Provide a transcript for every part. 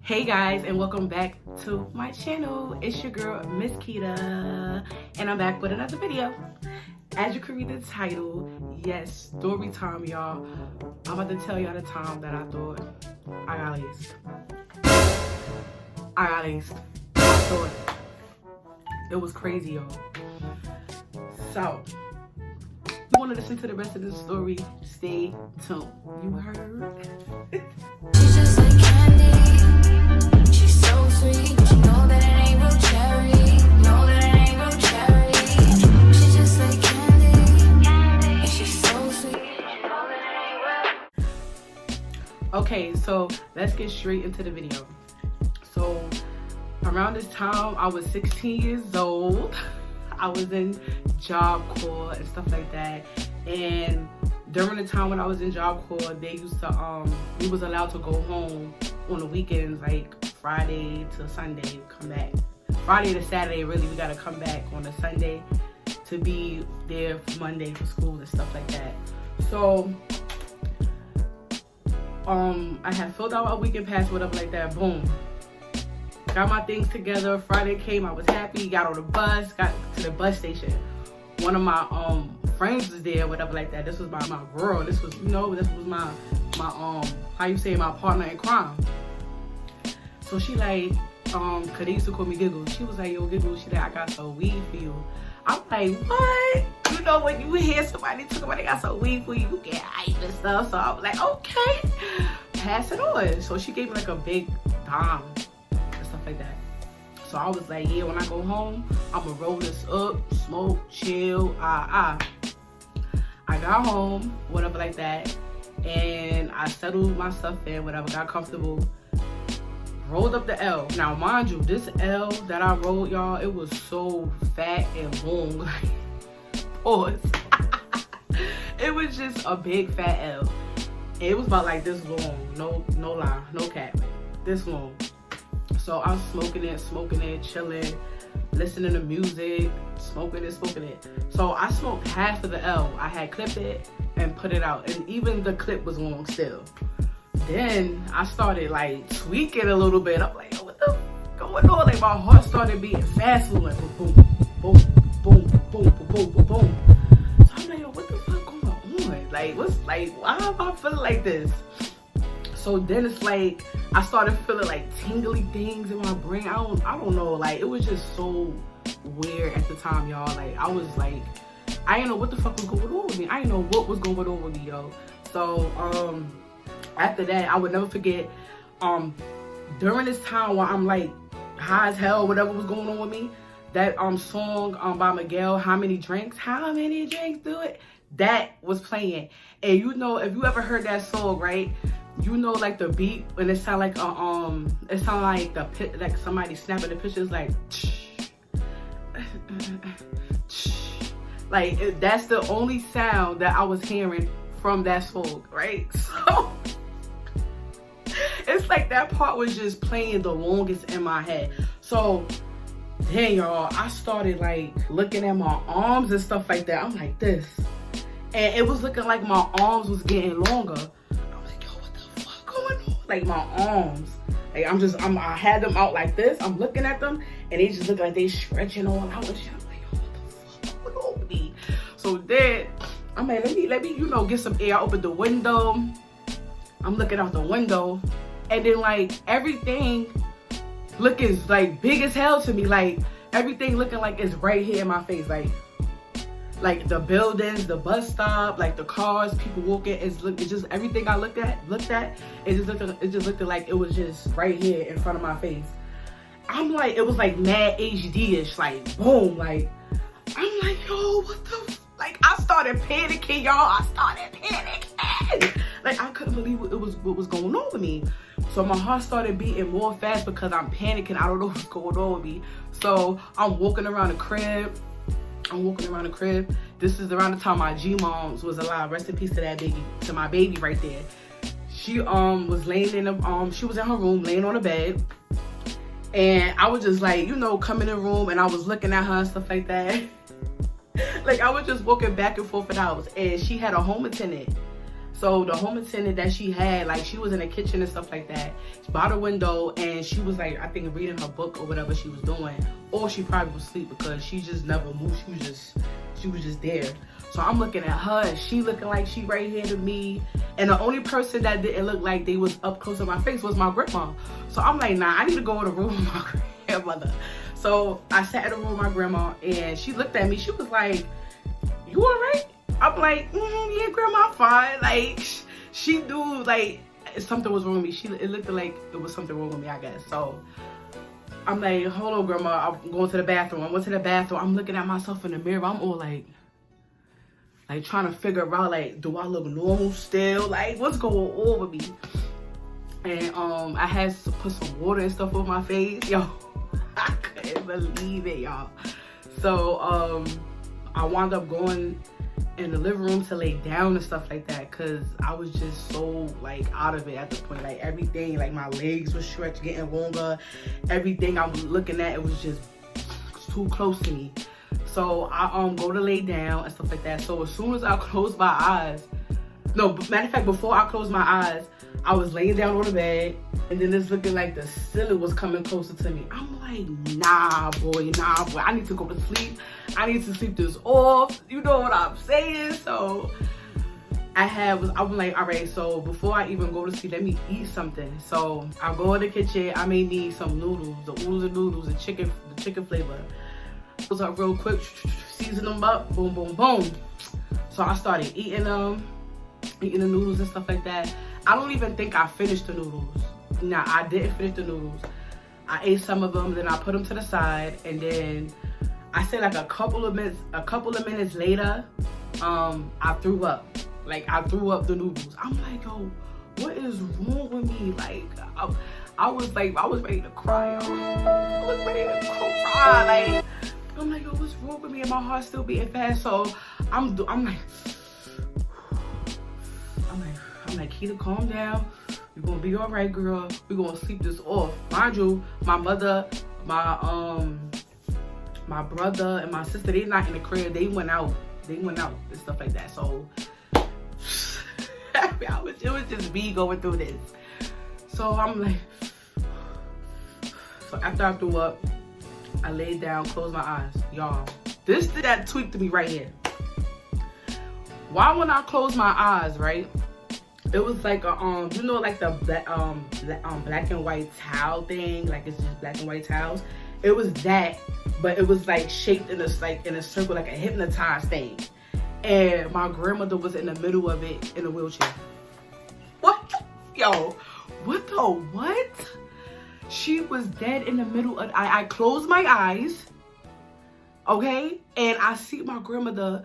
Hey guys, and welcome back to my channel. It's your girl Miss Kita, and I'm back with another video. As you can read the title, yes, story time, y'all. I'm about to tell y'all the time that I thought I got laced. I thought it was crazy, y'all. So you want to listen to the rest of the story? Stay tuned. You heard? She's just like candy. She's so sweet, but you know that it ain't real cherry. Know that it ain't real cherry. She's just like candy. And she's so sweet, but you know that it ain't real. Okay, so let's get straight into the video. So around this time, I was 16 years old. I was in Job Corps and stuff like that. And during the time when I was in Job Corps, they used to, we was allowed to go home on the weekends, like Friday to Sunday, come back. Friday to Saturday, really, we gotta come back on a Sunday to be there for Monday for school and stuff like that. So, I had filled out a weekend pass, whatever like that, boom. Got my things together. Friday came, I was happy, got on the bus, got to the bus station. One of my friends was there, whatever like that. This was my girl. This was, you know, this was my how you say, my partner in crime. So she like, cause they used to call me Giggle. She was like, yo, Giggle, she like, I got some weed for you. I'm like, what? You know, when you hear somebody talking about they got some weed for you, you get hype and stuff. So I was like, okay, pass it on. So she gave me like a big dime and stuff like that. So I was like, yeah, when I go home, I'ma roll this up, smoke, chill, I got home, whatever like that, and I settled my stuff in, whatever, got comfortable, rolled up the L. Now, mind you, this L that I rolled, y'all, it was so fat and long, like, pause. It was just a big fat L. It was about like this long, no lie, no cap, this long. So I was smoking it, chilling, listening to music, smoking it. So I smoked half of the L. I had clipped it and put it out. And even the clip was long still. Then I started like tweaking a little bit. I'm like, yo, what the going on? Like my heart started beating fast. Like boom, boom, boom, boom, boom, boom, boom. So I'm like, yo, what the fuck going on? Like, why am I feeling like this? So then it's like, I started feeling like tingly things in my brain. I don't know, like it was just so weird at the time, y'all. Like I was like, I didn't know what the fuck was going on with me. I didn't know what was going on with me, yo. So after that, I would never forget, during this time while I'm like high as hell, whatever was going on with me, that song by Miguel, How Many Drinks Do It? That was playing. And you know, if you ever heard that song, right? You know, like the beat, and it sound like it sound like the pit, like somebody snapping the pictures, like, like that's the only sound that I was hearing from that song, right? So it's like that part was just playing the longest in my head. So then, y'all, I started like looking at my arms and stuff like that. I'm like this, and it was looking like my arms was getting longer. Like my arms, like I had them out like this. I'm looking at them, and they just look like they stretching all out and shit. I'm like, yo, what the fuck going on with me? So then, I'm like, let me, you know, get some air. I opened the window. I'm looking out the window, and then like everything looking like big as hell to me. Like everything looking like it's right here in my face. Like the buildings, the bus stop, like the cars, people walking, it's just everything I looked at, it just looked like it was just right here in front of my face. I'm like, it was like mad HD-ish, like boom, like I'm like, yo, what the like I started panicking, y'all. Like I couldn't believe what was going on with me. So my heart started beating more fast because I'm panicking. I don't know what's going on with me. So I'm walking around the crib. This is around the time my G-moms was alive. Rest in peace to that baby, to my baby right there. She was laying in the she was in her room, laying on the bed, and I was just like, you know, coming in the room, and I was looking at her and stuff like that. Like I was just walking back and forth in the house, and she had a home attendant. So the home attendant that she had, like, she was in the kitchen and stuff like that, by the window, and she was like, I think reading her book or whatever she was doing, or she probably was asleep because she just never moved. She was just there. So I'm looking at her, and she looking like she right here to me. And the only person that didn't look like they was up close to my face was my grandma. So I'm like, nah, I need to go in the room with my grandmother. So I sat in the room with my grandma, and she looked at me. She was like, you all right? I'm like, yeah, grandma, I'm fine. Like, she knew, like, something was wrong with me. It looked like it was something wrong with me, I guess. So I'm like, hold on, grandma. I'm going to the bathroom. I went to the bathroom. I'm looking at myself in the mirror. I'm all like trying to figure out, like, do I look normal still? Like, what's going on with me? And I had to put some water and stuff on my face. Yo, I couldn't believe it, y'all. So I wound up going in the living room to lay down and stuff like that, because I was just so, like, out of it at the point. Like, everything, like, my legs were stretched, getting longer. Everything I was looking at, it was just too close to me. So I go to lay down and stuff like that. So as soon as I closed my eyes, no, matter of fact, before I closed my eyes, I was laying down on the bed, and then it's looking like the ceiling was coming closer to me. I'm like, nah, boy, I need to go to sleep. I need to sleep this off. You know what I'm saying? So I was like, all right, so before I even go to sleep, let me eat something. So I go in the kitchen. I may need some noodles, the oodles of noodles, the chicken flavor. Those up real quick, season them up, boom, boom, boom. So I started eating the noodles and stuff like that. I don't even think I finished the noodles. Nah, I didn't finish the noodles. I ate some of them, then I put them to the side, and then I say like a couple of minutes later, I threw up. Like, I threw up the noodles. I'm like, yo, what is wrong with me? Like, I was ready to cry. I was ready to cry. Like, I'm like, yo, what's wrong with me? And my heart's still beating fast. So I'm like, Keita, calm down. You're gonna be all right, girl. We're gonna sleep this off. Mind you, my mother, my brother, and my sister, they not in the crib. They went out and stuff like that. So it was just me going through this. So I'm like, so after I threw up, I laid down, closed my eyes. Y'all, that tweaked me right here. Why when I closed my eyes, right? It was like a you know, like the black and white towel thing, like it's just black and white towels. It was that, but it was like shaped in a circle, like a hypnotized thing. And my grandmother was in the middle of it in a wheelchair. What? Yo, what? She was dead in the middle of, I closed my eyes, okay? And I see my grandmother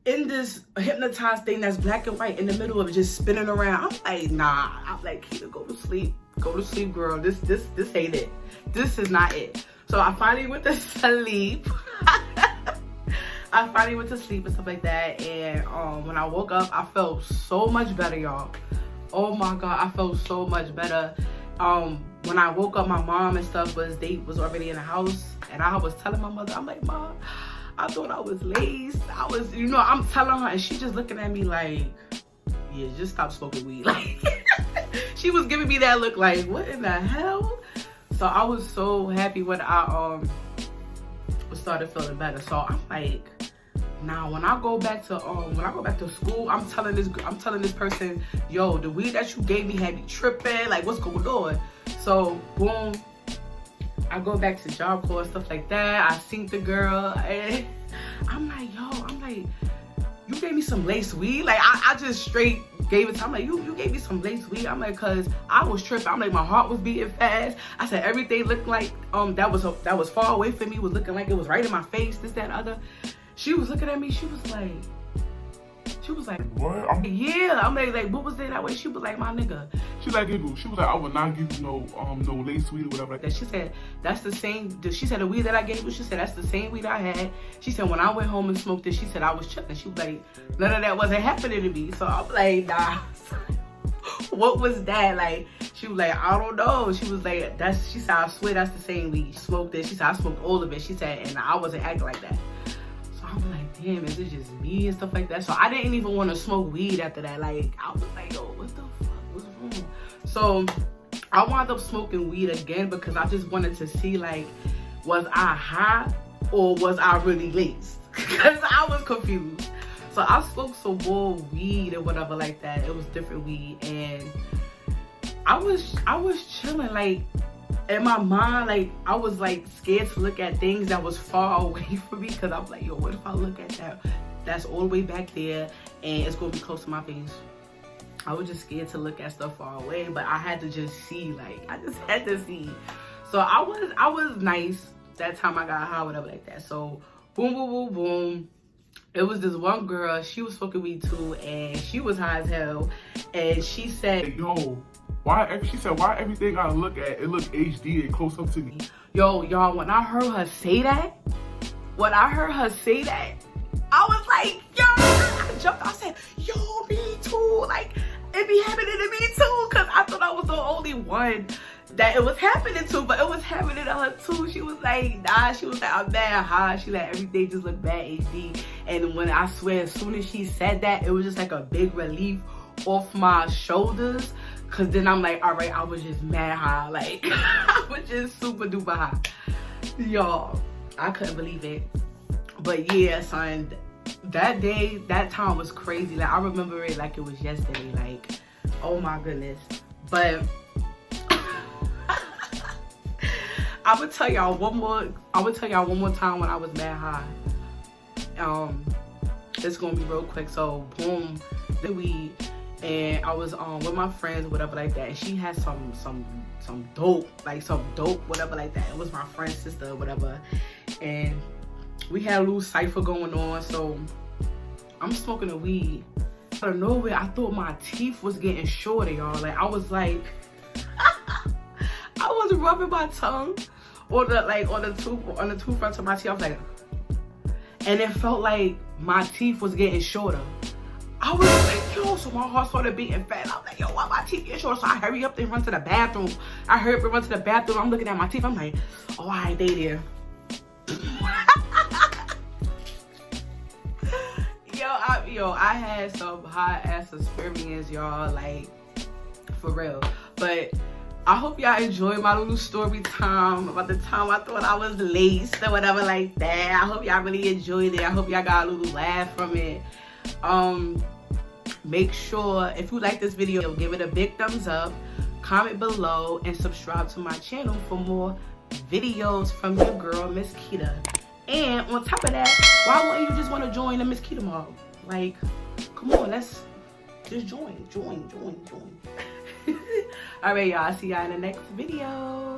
in this hypnotized thing that's black and white in the middle of it, just spinning around. I'm like, nah. I'm like, Keita, go to sleep. Go to sleep, girl. This ain't it. This is not it. So I finally went to sleep. I finally went to sleep and stuff like that. And when I woke up, I felt so much better, y'all. Oh my God, I felt so much better. When I woke up, my mom and stuff was already in the house, and I was telling my mother, I'm like, Mom, I thought I was laced. I'm telling her, and she just looking at me like, yeah, just stop smoking weed. Like, she was giving me that look like, what in the hell? So I was so happy when I started feeling better. So I'm like, now when I go back to school, I'm telling this person, yo, the weed that you gave me had me tripping. Like, what's going on? So boom, I go back to Job Corps, stuff like that. I seen the girl, and I'm like, you gave me some lace weed? Like, I just straight gave it to her. I'm like, you gave me some lace weed? I'm like, cause I was tripping. I'm like, my heart was beating fast. I said everything looked like that was far away from me was looking like it was right in my face, this, that, and other. She was looking at me, she was like, what? Yeah. I'm like, what was it that way? She was like, my nigga. She was like, I would not give you no lace weed or whatever like that. She said, that's the same, she said, the weed that I gave you, she said, that's the same weed I had. She said, when I went home and smoked it, she said, I was chilling. She was like, none of that wasn't happening to me. So I'm like, nah. What was that? Like, she was like, I don't know. She was like, she said, I swear that's the same weed. She smoked it. She said, I smoked all of it. She said, and I wasn't acting like that. So I'm like, damn, is it just me and stuff like that? So I didn't even want to smoke weed after that. Like, I was like, yo, what the fuck? What's wrong? So I wound up smoking weed again because I just wanted to see, like, was I high or was I really laced? Because I was confused. So I smoked some more weed or whatever like that. It was different weed, and I was chilling, like, in my mind, like, I was like scared to look at things that was far away from me, because I'm like, yo, what if I look at that that's all the way back there and it's gonna be close to my face? I was just scared to look at stuff far away, but I had to just see, like, I just had to see. So I was nice that time I got high, whatever like that. So boom, boom, boom, boom. It was this one girl, she was smoking weed too, and she was high as hell, and she said, yo, why everything I look at, it look HD and close up to me? Yo, y'all, when I heard her say that, I was like, yo, I jumped, I said, yo, me too. Like, it be happening to me too, because I thought I was the only one that it was happening to, but it was happening to her too. She was like, nah, she was like, I'm mad high. She like, everything just look bad HD. And when I swear, as soon as she said that, it was just like a big relief off my shoulders. Cause then I'm like, all right, I was just mad high. Like, I was just super duper high. Y'all, I couldn't believe it. But yeah, son, that day, that time was crazy. Like, I remember it like it was yesterday. Like, oh my goodness. But I would tell y'all one more time when I was mad high. It's gonna be real quick. So boom, the weed, and I was with my friends, whatever like that, and she had some dope, whatever like that. It was my friend's sister, whatever, and we had a little cipher going on. So I'm smoking the weed. Out of nowhere, I thought my teeth was getting shorter, y'all. Like, I was like, I was rubbing my tongue on the two fronts of my teeth. I was like, and it felt like my teeth was getting shorter. I was like, yo, so my heart started beating fast. I was like, yo, why my teeth get shorter? So I hurry up and run to the bathroom. I'm looking at my teeth. I'm like, oh, all right, they there. I had some hot ass experience, y'all, like, for real. But I hope y'all enjoyed my little story time about the time I thought I was laced or whatever like that. I hope y'all really enjoyed it. I hope y'all got a little laugh from it. Make sure, if you like this video, give it a big thumbs up, comment below, and subscribe to my channel for more videos from your girl, Miss Keita. And on top of that, why wouldn't you just want to join the Miss Keita mob? Like, come on, let's just join. All right, y'all, see y'all in the next video.